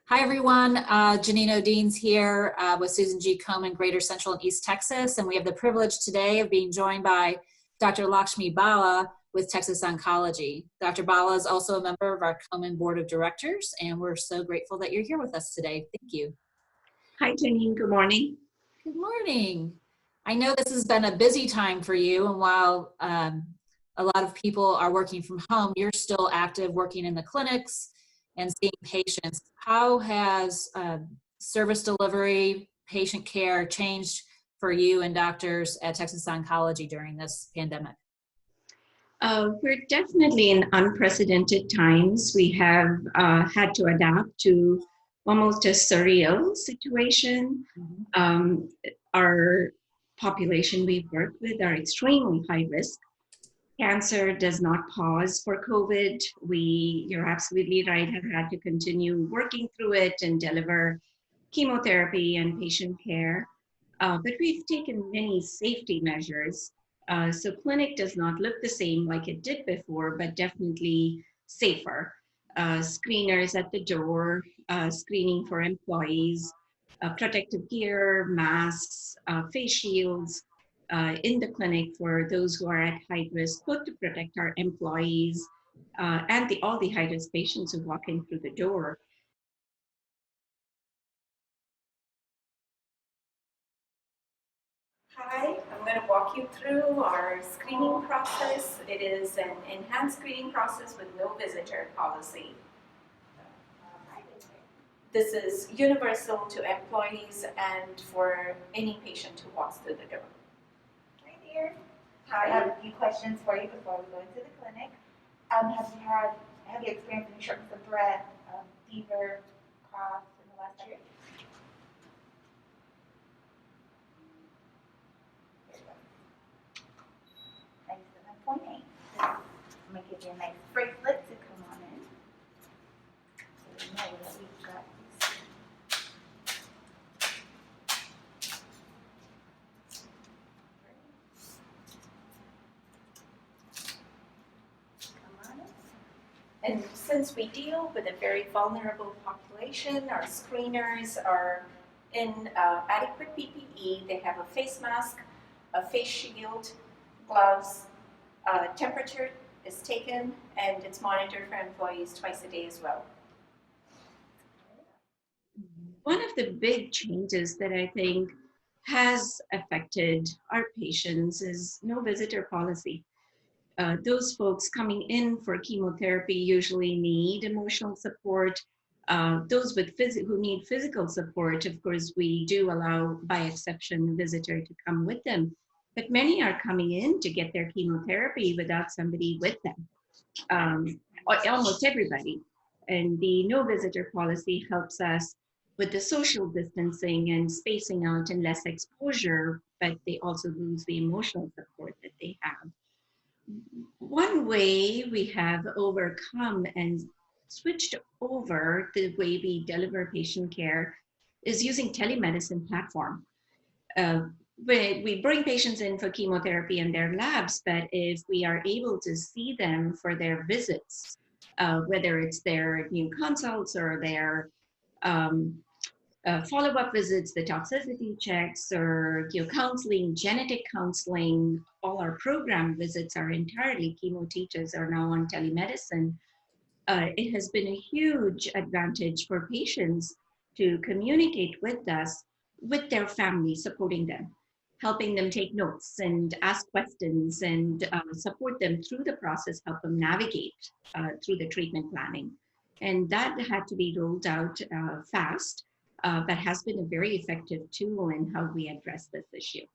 Hi, everyone. Janine O'Dean's here with Susan G. Komen, Greater Central and East Texas, and we have the privilege today of being joined by Dr. Lakshmi Bala with Texas Oncology. Dr. Bala is also a member of our Komen Board of Directors, and we're so grateful that you're here with us today. Thank you. Hi, Janine. Good morning. Good morning. I know this has been a busy time for you, and while a lot of people are working from home, you're still active working in the clinics and seeing patients. How has service delivery, patient care changed for you and doctors at Texas Oncology during this pandemic? We're definitely in unprecedented times. We have had to adapt to almost a surreal situation. Our population we work with are extremely high risk. Cancer does not pause for COVID. You're absolutely right, have had to continue working through it and deliver chemotherapy and patient care. But we've taken many safety measures. So clinic does not look the same like it did before, but definitely safer. Screeners at the door, screening for employees, protective gear, masks, face shields in the clinic for those who are at high risk, both to protect our employees and all the high risk patients who walk in through the door. Hi, I'm going to walk you through our screening process. It is an enhanced screening process with no visitor policy. This is universal to employees and for any patient who walks through the door. Hi there. I have a few questions for you before we go into the clinic. Have you experienced any shortness of breath, fever, cough in the last year? I'm going to give you a nice bracelet to come on in. So you know that we've got these. Come on in. And since we deal with a very vulnerable population, our screeners are in adequate PPE. They have a face mask, a face shield, gloves, temperature is taken, and it's monitored for employees twice a day as well. One of the big changes that I think has affected our patients is no visitor policy. Those folks coming in for chemotherapy usually need emotional support. Those who need physical support, of course, we do allow, by exception, a visitor to come with them. But many are coming in to get their chemotherapy without somebody with them, almost everybody. And the no visitor policy helps us with the social distancing and spacing out and less exposure, but they also lose the emotional support that they have. One way we have overcome and switched over the way we deliver patient care is using telemedicine platform. We bring patients in for chemotherapy in their labs, but if we are able to see them for their visits, whether it's their new consults or their follow-up visits, the toxicity checks, or counseling, genetic counseling, all our program visits are entirely, chemo teachers are now on telemedicine. It has been a huge advantage for patients to communicate with us, with their family, supporting them, helping them take notes and ask questions and support them through the process, help them navigate through the treatment planning. And that had to be rolled out fast, but has been a very effective tool in how we address this issue.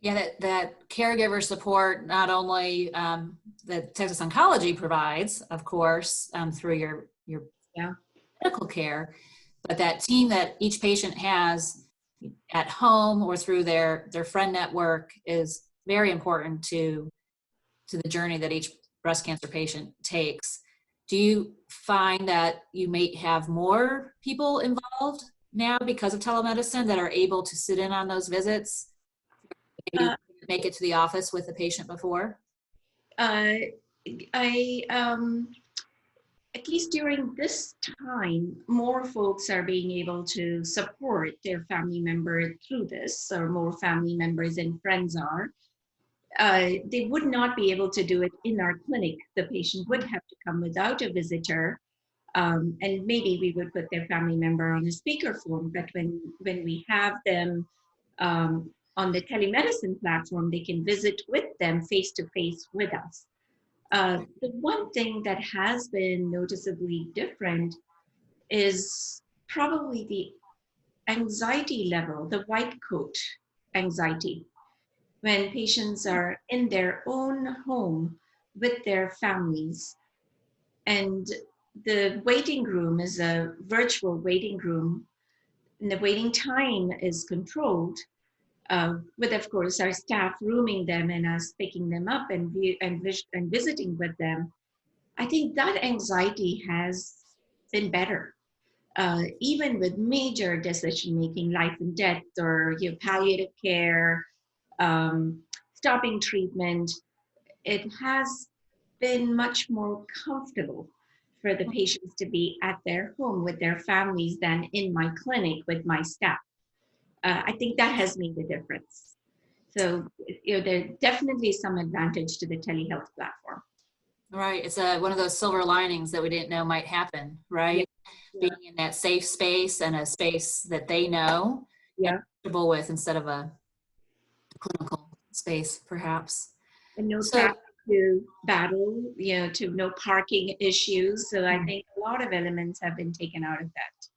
Yeah, that caregiver support, not only that Texas Oncology provides, of course, through your medical care, but that team that each patient has at home or through their friend network is very important to the journey that each breast cancer patient takes. Do you find that you may have more people involved now because of telemedicine that are able to sit in on those visits? Maybe make it to the office with the patient before? at least during this time, more folks are being able to support their family member through this, or more family members and friends are. They would not be able to do it in our clinic. The patient would have to come without a visitor, and maybe we would put their family member on a speakerphone. But when we have them on the telemedicine platform, they can visit with them face to face with us. The one thing that has been noticeably different is probably the anxiety level, the white coat anxiety, when patients are in their own home with their families. And the waiting room is a virtual waiting room, and the waiting time is controlled, with, of course, our staff rooming them and us picking them up and visiting with them. I think that anxiety has been better, even with major decision making, life and death, or palliative care, stopping treatment. It has been much more comfortable for the patients to be at their home with their families than in my clinic with my staff. I think that has made a difference. So, there's definitely some advantage to the telehealth platform. Right. It's one of those silver linings that we didn't know might happen, right? Yeah. Being in that safe space and a space that they know Yeah. and comfortable with instead of a clinical space, perhaps. And no So, traffic to battle, to no parking issues. So I think a lot of elements have been taken out of that.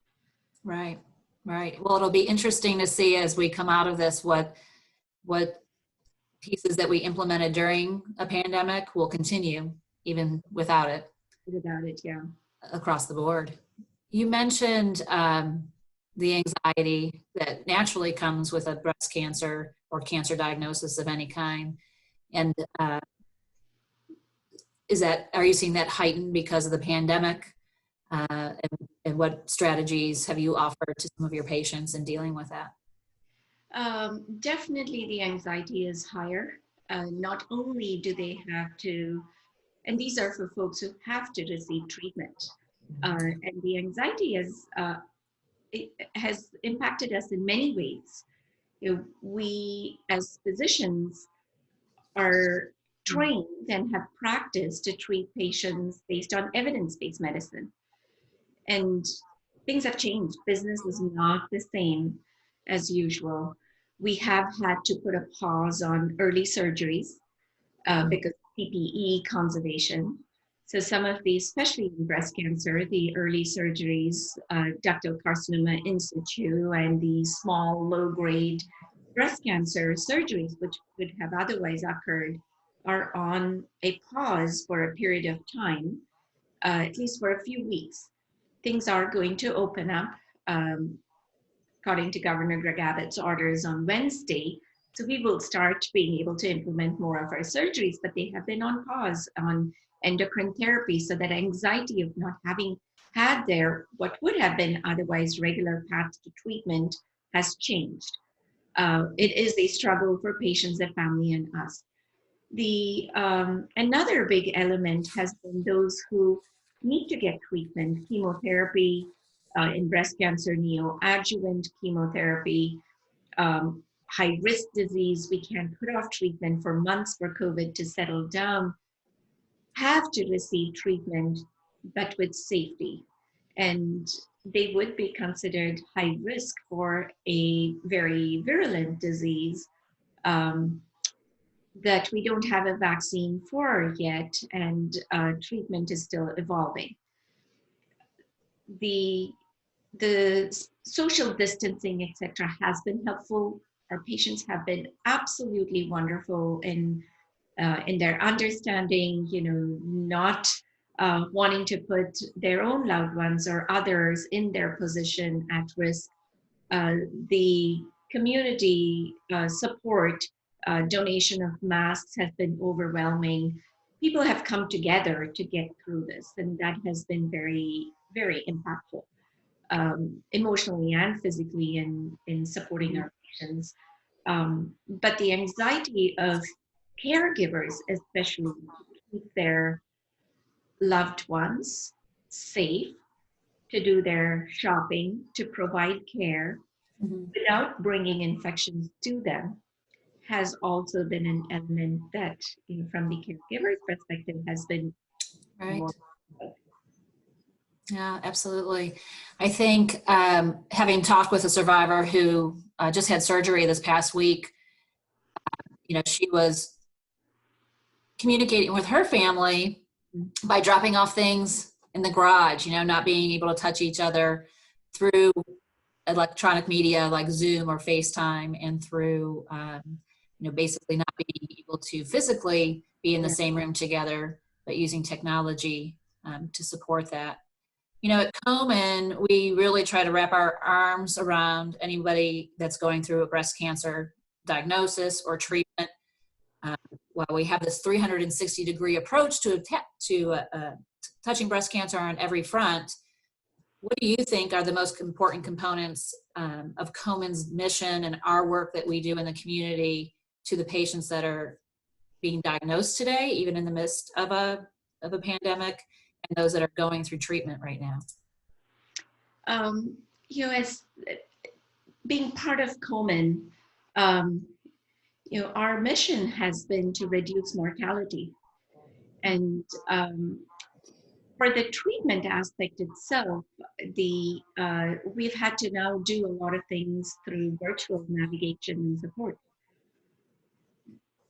right, right. Well, it'll be interesting to see as we come out of this what pieces that we implemented during a pandemic will continue even without it. Without it, yeah. Across the board. You mentioned the anxiety that naturally comes with a breast cancer or cancer diagnosis of any kind. And are you seeing that heightened because of the pandemic? And what strategies have you offered to some of your patients in dealing with that? Definitely the anxiety is higher. Not only do they have to, and these are for folks who have to receive treatment, and the anxiety it has impacted us in many ways. We as physicians are trained and have practiced to treat patients based on evidence-based medicine. And things have changed. Business is not the same as usual. We have had to put a pause on early surgeries because PPE conservation. So some of these, especially in breast cancer, the early surgeries, ductal carcinoma in situ, and the small, low-grade breast cancer surgeries, which would have otherwise occurred, are on a pause for a period of time, at least for a few weeks. Things are going to open up, according to Governor Greg Abbott's orders on Wednesday. So we will start being able to implement more of our surgeries, but they have been on pause on endocrine therapy. So that anxiety of not having had what would have been otherwise regular paths to treatment has changed. It is a struggle for patients, their family, and us. Another big element has been those who need to get treatment, chemotherapy in breast cancer, neoadjuvant chemotherapy, high-risk disease. We can't put off treatment for months for COVID to settle down, have to receive treatment, but with safety. And they would be considered high risk for a very virulent disease that we don't have a vaccine for yet, and treatment is still evolving. The social distancing, etc., has been helpful. Our patients have been absolutely wonderful in their understanding, not wanting to put their own loved ones or others in their position at risk. The community support, donation of masks has been overwhelming. People have come together to get through this, and that has been very, very impactful, emotionally and physically in supporting our patients. But the anxiety of caregivers, especially, to keep their loved ones safe to do their shopping, to provide care without bringing infections to them has also been an element that, from the caregiver's perspective, has been Right. more. Yeah, absolutely. I think having talked with a survivor who just had surgery this past week, she was communicating with her family by dropping off things in the garage, not being able to touch each other through electronic media like Zoom or FaceTime, and through, basically not being able to physically be in the same room together, but using technology to support that. At Komen, we really try to wrap our arms around anybody that's going through a breast cancer diagnosis or treatment. While we have this 360-degree approach to touching breast cancer on every front, what do you think are the most important components of Komen's mission and our work that we do in the community to the patients that are being diagnosed today, even in the midst of a pandemic, and those that are going through treatment right now? As being part of Komen, our mission has been to reduce mortality. And for the treatment aspect itself, we've had to now do a lot of things through virtual navigation and support.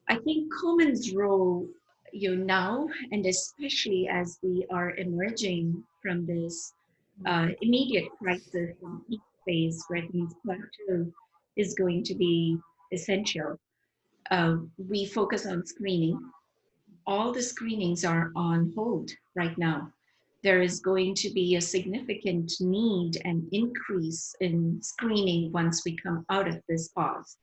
I think Komen's role, now, and especially as we are emerging from this immediate crisis and peak phase where things plateau, is going to be essential. We focus on screening. All the screenings are on hold right now. There is going to be a significant need and increase in screening once we come out of this pause.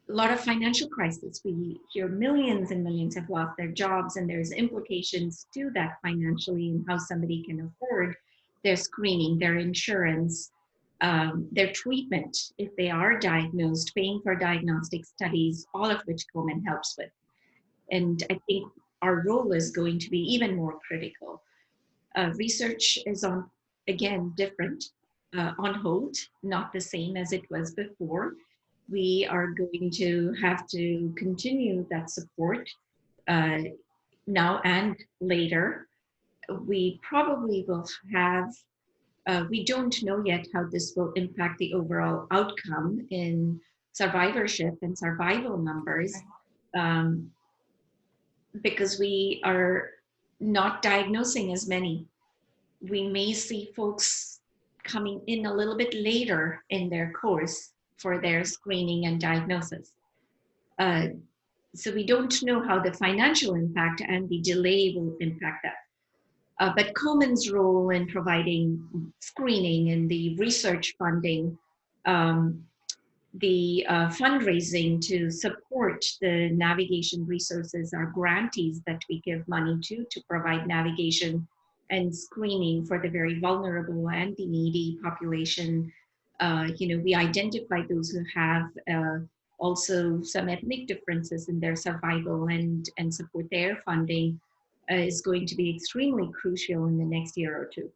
A lot of financial crisis. We hear millions and millions have lost their jobs, and there's implications to that financially and how somebody can afford their screening, their insurance, their treatment, if they are diagnosed, paying for diagnostic studies, all of which Komen helps with. And I think our role is going to be even more critical. Research is different, on hold, not the same as it was before. We are going to have to continue that support now and later. We probably will have, we don't know yet how this will impact the overall outcome in survivorship and survival numbers, because we are not diagnosing as many. We may see folks coming in a little bit later in their course for their screening and diagnosis. So we don't know how the financial impact and the delay will impact that. But Komen's role in providing screening and the research funding, the fundraising to support the navigation resources, our grantees that we give money to provide navigation and screening for the very vulnerable and the needy population. We identify those who have also some ethnic differences in their survival, and support their funding is going to be extremely crucial in the next year or two.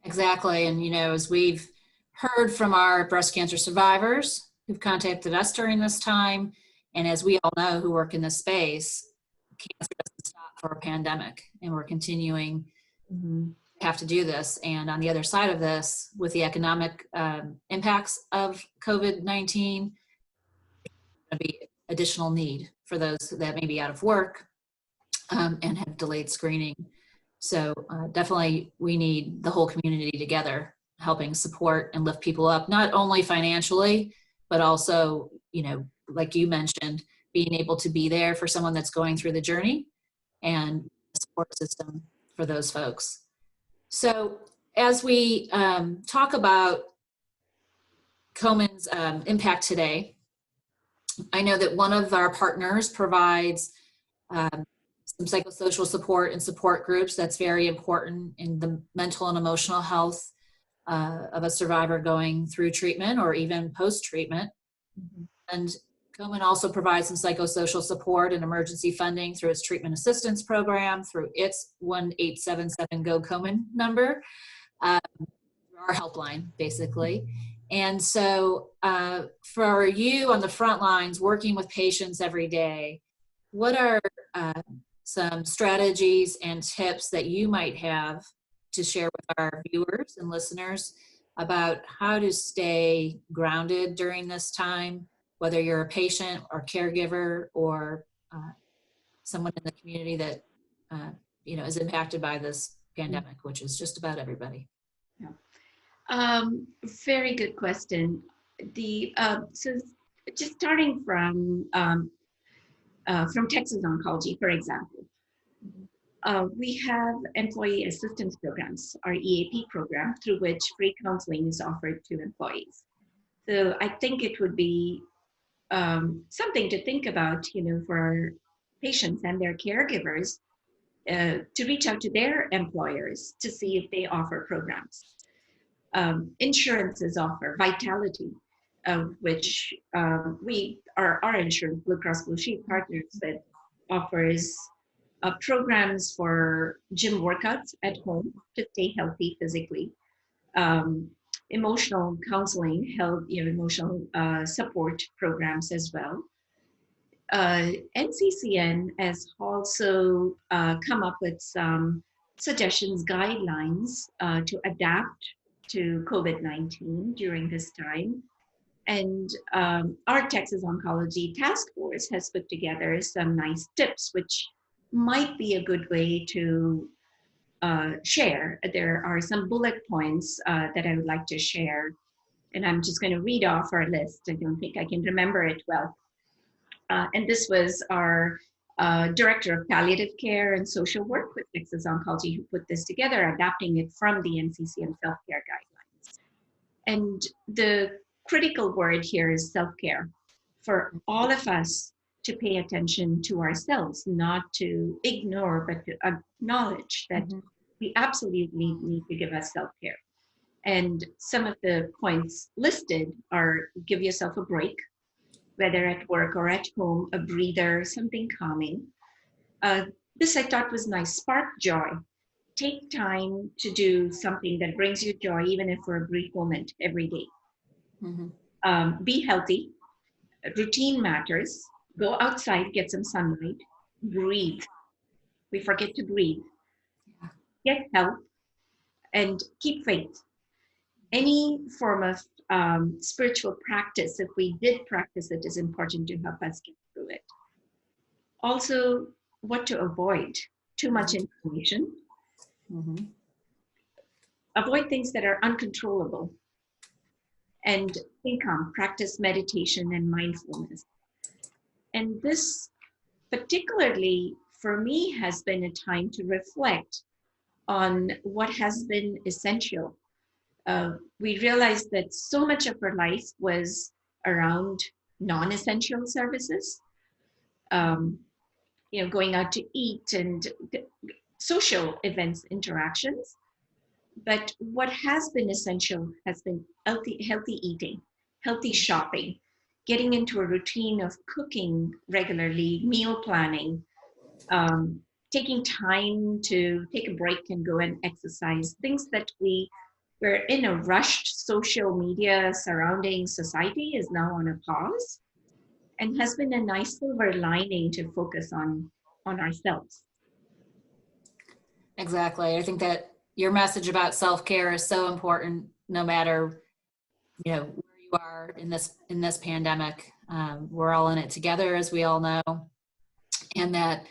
Exactly. And, as we've heard from our breast cancer survivors who've contacted us during this time, and as we all know who work in this space, cancer doesn't stop for a pandemic, and we're continuing to have to do this. And on the other side of this, with the economic impacts of COVID-19, there'll be additional need for those that may be out of work and have delayed screening. So definitely we need the whole community together, helping support and lift people up, not only financially, but also, like you mentioned, being able to be there for someone that's going through the journey, and a support system for those folks. So as we talk about Komen's impact today, I know that one of our partners provides some psychosocial support and support groups that's very important in the mental and emotional health of a survivor going through treatment or even post-treatment. And Komen also provides some psychosocial support and emergency funding through its treatment assistance program, through its 1-877-GO-KOMEN number, our helpline, basically. And so for you on the front lines, working with patients every day, what are some strategies and tips that you might have to share with our viewers and listeners about how to stay grounded during this time, whether you're a patient or caregiver or someone in the community that is impacted by this pandemic, which is just about everybody? Very good question. So just starting from Texas Oncology, for example, we have employee assistance programs, our EAP program, through which free counseling is offered to employees. So I think it would be something to think about, for our patients and their caregivers to reach out to their employers to see if they offer programs. Insurances offer Vitality, which our insurance, Blue Cross Blue Shield Partners, that offers programs for gym workouts at home to stay healthy physically, emotional counseling, emotional support programs as well. NCCN has also come up with some suggestions, guidelines to adapt to COVID-19 during this time. And our Texas Oncology Task Force has put together some nice tips, which might be a good way to share. There are some bullet points that I would like to share, and I'm just going to read off our list. I don't think I can remember it well. And this was our Director of Palliative Care and Social Work with Texas Oncology who put this together, adapting it from the NCCN self-care guidelines. And the critical word here is self-care. For all of us to pay attention to ourselves, not to ignore, but to acknowledge that we absolutely need to give us self-care. And some of the points listed are: give yourself a break, whether at work or at home, a breather, something calming. This I thought was nice. Spark joy. Take time to do something that brings you joy, even if for a brief moment every day. Be healthy. Routine matters. Go outside, get some sunlight. Breathe. We forget to breathe. Get help and keep faith. Any form of spiritual practice, if we did practice it, is important to help us get through it. Also, what to avoid: too much information. Avoid things that are uncontrollable. And think calm, practice meditation and mindfulness. And this particularly for me has been a time to reflect on what has been essential. We realized that so much of our life was around non-essential services, going out to eat and social events, interactions. But what has been essential has been healthy eating, healthy shopping, getting into a routine of cooking regularly, meal planning, taking time to take a break and go and exercise, things that we're in a rushed social media surrounding society is now on a pause, and has been a nice silver lining to focus on ourselves. Exactly. I think that your message about self-care is so important, no matter where you are in this pandemic. We're all in it together, as we all know, and that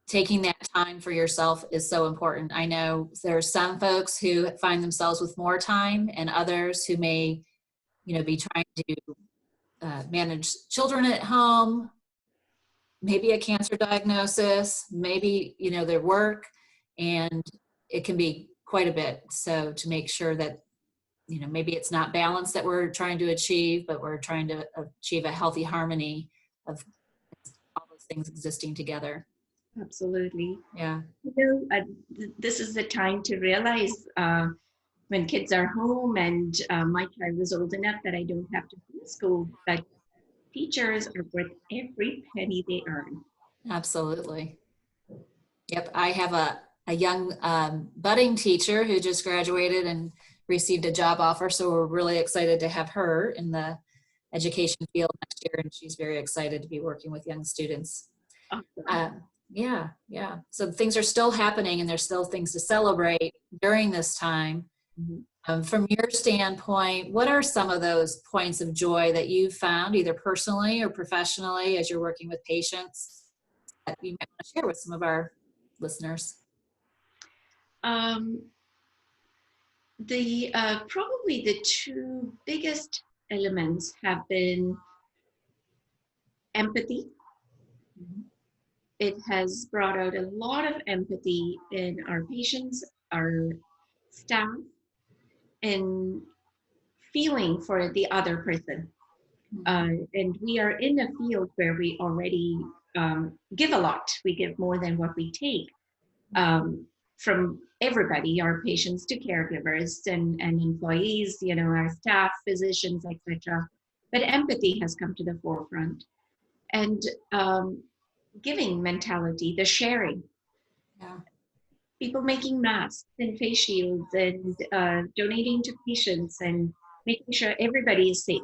taking that time for yourself is so important. I know there are some folks who find themselves with more time, and others who may, be trying to manage children at home, maybe a cancer diagnosis, maybe, their work, and it can be quite a bit. So to make sure that, maybe it's not balance that we're trying to achieve, but we're trying to achieve a healthy harmony of all those things existing together. Absolutely. Yeah. This is the time to realize when kids are home, and my child was old enough that I don't have to homeschool, but teachers are worth every penny they earn. Absolutely. Yep, I have a young budding teacher who just graduated and received a job offer, so we're really excited to have her in the education field next year, and she's very excited to be working with young students. Awesome. Yeah. So things are still happening, and there's still things to celebrate during this time. From your standpoint, what are some of those points of joy that you've found, either personally or professionally, as you're working with patients, that you might want to share with some of our listeners? Probably the two biggest elements have been empathy. It has brought out a lot of empathy in our patients, our staff, and feeling for the other person. And we are in a field where we already give a lot. We give more than what we take from everybody, our patients to caregivers and employees, our staff, physicians, etc. But empathy has come to the forefront. And giving mentality, the sharing. Yeah. People making masks and face shields and donating to patients and making sure everybody is safe.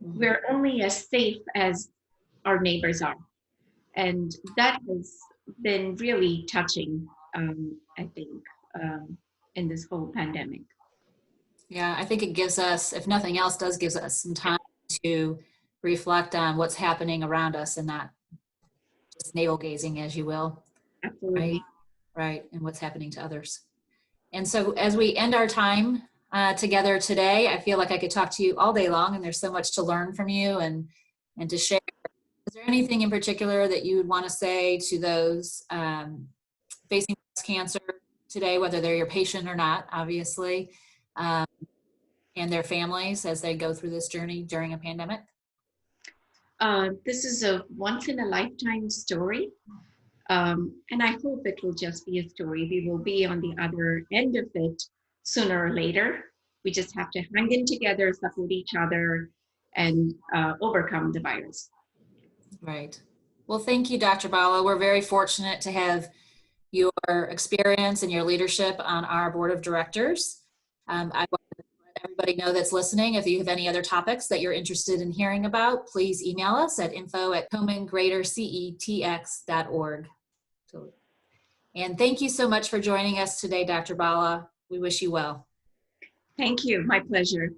We're only as safe as our neighbors are. And that has been really touching, I think, in this whole pandemic. Yeah, I think it gives us, if nothing else, gives us some time to reflect on what's happening around us and not just navel gazing, as you will. Absolutely. Right, and what's happening to others. And so as we end our time together today, I feel like I could talk to you all day long, and there's so much to learn from you and to share. Is there anything in particular that you would want to say to those facing breast cancer today, whether they're your patient or not, obviously, and their families as they go through this journey during a pandemic? This is a once-in-a-lifetime story. And I hope it will just be a story. We will be on the other end of it sooner or later. We just have to hang in together, support each other, and overcome the virus. Right. Well, thank you, Dr. Bala. We're very fortunate to have your experience and your leadership on our board of directors. I want to let everybody know that's listening, if you have any other topics that you're interested in hearing about, please email us at info@comongreatercetx.org. And thank you so much for joining us today, Dr. Bala. We wish you well. Thank you. My pleasure.